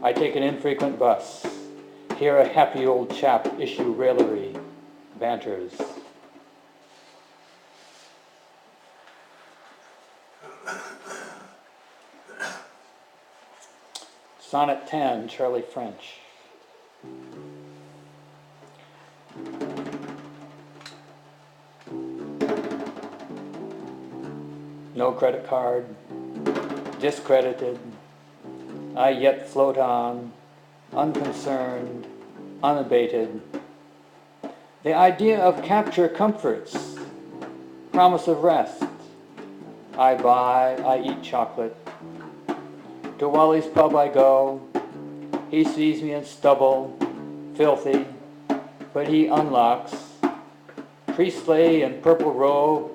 I take an infrequent bus. Hear a happy old chap issue raillery, banters. Sonnet 10, Charlie French. No credit card, discredited, I yet float on, unconcerned, unabated. The idea of capture comforts, promise of rest. I buy, I eat chocolate. To Wally's pub I go. He sees me in stubble, filthy, but he unlocks. Priestley in purple robe,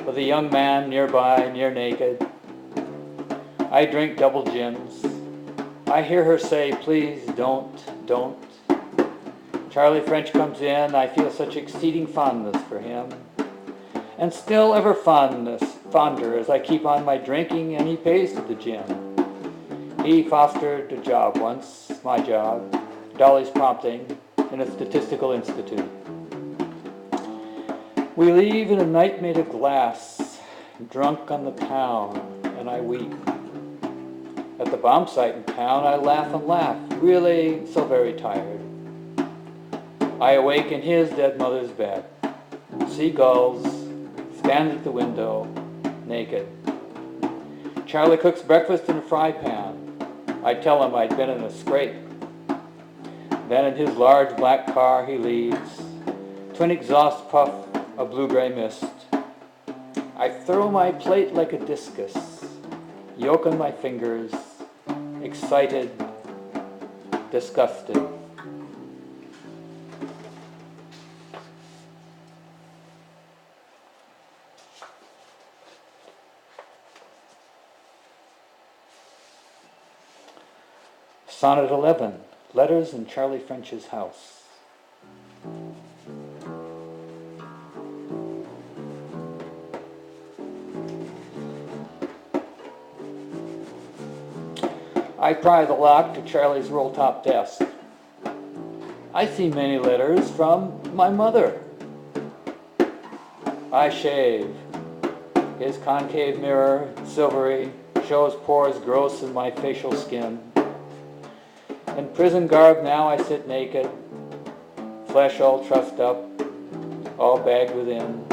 with a young man nearby, near naked. I drink double gins. I hear her say, please don't. Charlie French comes in, I feel such exceeding fondness for him. And still ever fonder as I keep on my drinking and he pays to the gin. He fostered a job once, my job, Dolly's prompting, in a statistical institute. We leave in a night made of glass, drunk on the pound, and I weep. At the bomb site in town, I laugh and laugh, really so very tired. I awake in his dead mother's bed. Seagulls stand at the window, naked. Charlie cooks breakfast in a fry pan. I tell him I'd been in a scrape. Then in his large black car he leaves, twin exhaust puff of blue-gray mist. I throw my plate like a discus, yoke on my fingers, excited, disgusted. Sonnet 11, Letters in Charlie French's House. I pry the lock to Charlie's roll-top desk. I see many letters from my mother. I shave. His concave mirror, silvery, shows pores gross in my facial skin. In prison garb now I sit naked, flesh all trussed up, all bagged within.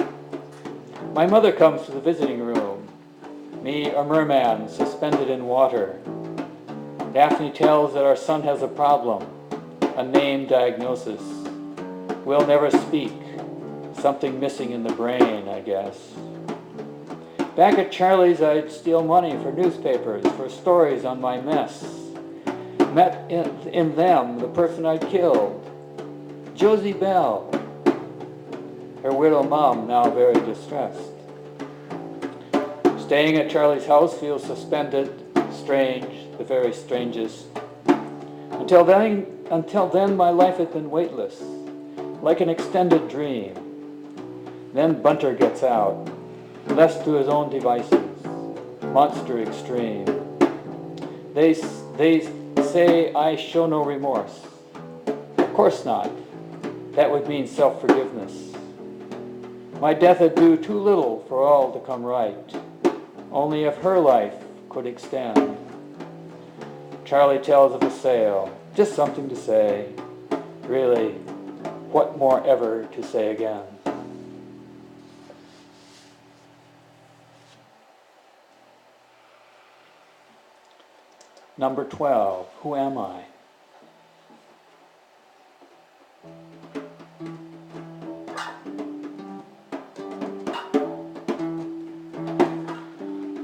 My mother comes to the visiting room, me a merman suspended in water. Daphne tells that our son has a problem, a name diagnosis. Will never speak, something missing in the brain, I guess. Back at Charlie's I'd steal money for newspapers, for stories on my mess. Met in them the person I'd killed, Josie Bell, her widow mom now very distressed. Staying at Charlie's house feels suspended, strange, the very strangest. Until then my life had been weightless, like an extended dream. Then Bunter gets out, left to his own devices, monster extreme. They say I show no remorse. Of course not. That would mean self-forgiveness. My death would do too little for all to come right. Only if her life could extend. Charlie tells of a sale, just something to say. Really, what more ever to say again? Number 12, Who Am I?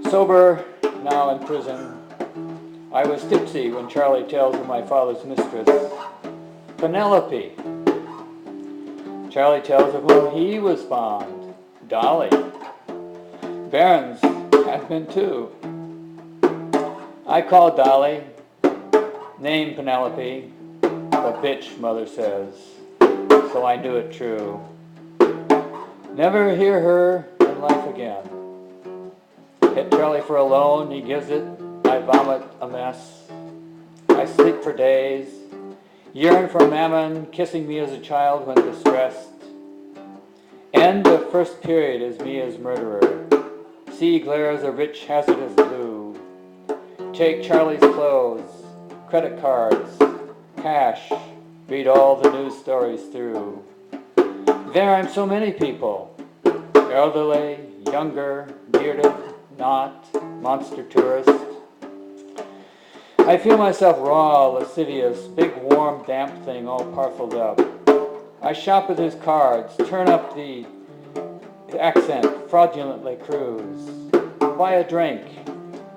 Sober, now in prison. I was tipsy when Charlie tells of my father's mistress, Penelope. Charlie tells of whom he was fond, Dolly. Barron's had been too. I call Dolly, name Penelope, the bitch, mother says, so I knew it true. Never hear her in life again. Hit Charlie for a loan, he gives it, I vomit a mess. I sleep for days, yearn for mammon, kissing me as a child when distressed. End of first period is me as murderer. Sea glares a rich hazardous blue. Take Charlie's clothes, credit cards, cash, read all the news stories through. There I'm so many people, elderly, younger, bearded, not, monster tourist. I feel myself raw, lascivious, big, warm, damp thing all parceled up. I shop with his cards, turn up the accent, fraudulently cruise. Buy a drink,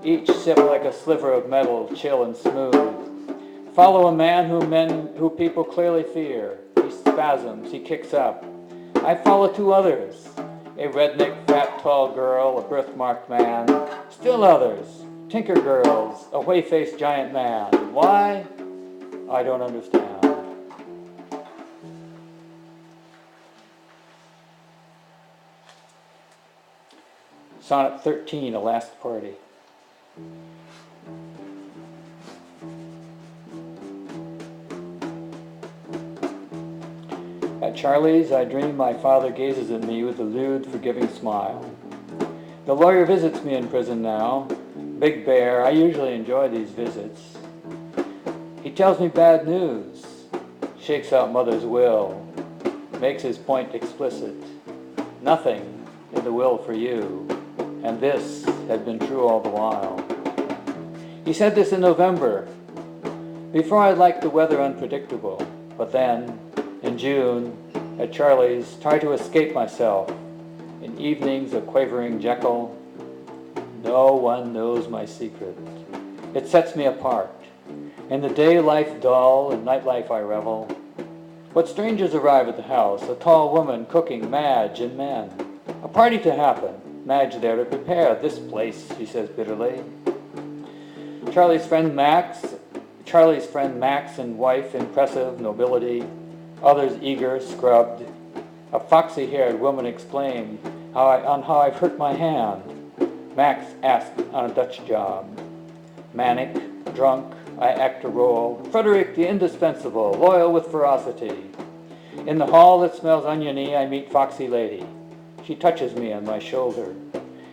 each sip like a sliver of metal, chill and smooth. Follow a man who people clearly fear. He spasms, he kicks up. I follow two others, a redneck, fat, tall girl, a birthmarked man. Still others, tinker girls, a whey-faced giant man. Why? I don't understand. Sonnet 13, A Last Party. At Charlie's, I dream my father gazes at me with a lewd, forgiving smile. The lawyer visits me in prison now. Big Bear, I usually enjoy these visits. He tells me bad news, shakes out mother's will, makes his point explicit. Nothing in the will for you, and this had been true all the while. He said this in November, before I liked the weather unpredictable, but then, in June, at Charlie's, try to escape myself. In evenings, a quavering Jekyll. No one knows my secret. It sets me apart. In the day life dull, in nightlife I revel. What strangers arrive at the house? A tall woman cooking, Madge and men. A party to happen. Madge there to prepare. This place, she says bitterly. Charlie's friend Max and wife, impressive, nobility. Others eager, scrubbed. A foxy-haired woman exclaimed on how I've hurt my hand. Max asked on a Dutch job. Manic, drunk, I act a role. Frederick the indispensable, loyal with ferocity. In the hall that smells oniony, I meet Foxy Lady. She touches me on my shoulder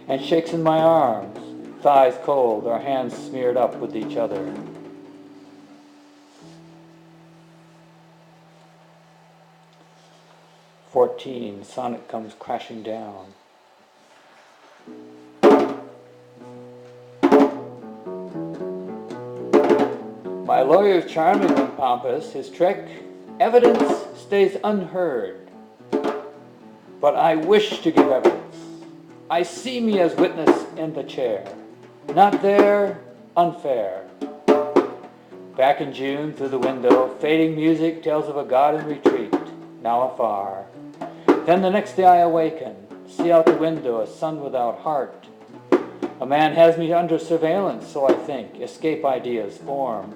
and shakes in my arms, thighs cold, our hands smeared up with each other. Sonnet comes crashing down. My lawyer's charming and pompous, his trick, evidence stays unheard. But I wish to give evidence. I see me as witness in the chair. Not there, unfair. Back in June, through the window, fading music tells of a God in retreat, now afar. Then the next day I awaken, see out the window a sun without heart. A man has me under surveillance, so I think, escape ideas form.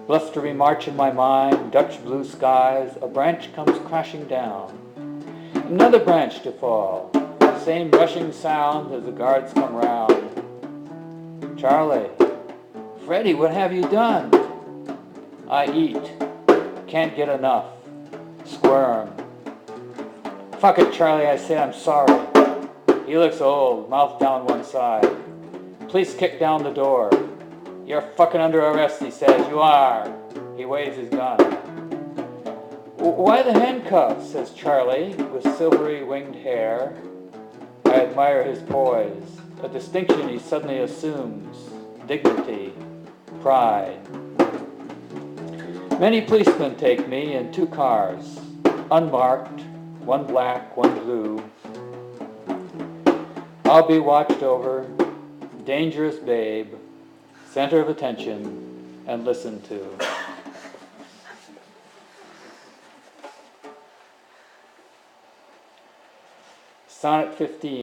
Blustery march in my mind, Dutch blue skies, a branch comes crashing down. Another branch to fall, same rushing sound as the guards come round. Charlie, Freddie, what have you done? I eat, can't get enough, squirm. Fuck it, Charlie, I say I'm sorry. He looks old, mouth down one side. Police kick down the door. You're fucking under arrest, he says. You are. He waves his gun. Why the handcuffs, says Charlie, with silvery winged hair. I admire his poise, a distinction he suddenly assumes, dignity, pride. Many policemen take me in two cars, unmarked, one black, one blue. I'll be watched over, dangerous babe, center of attention, and listened to. Sonnet 15.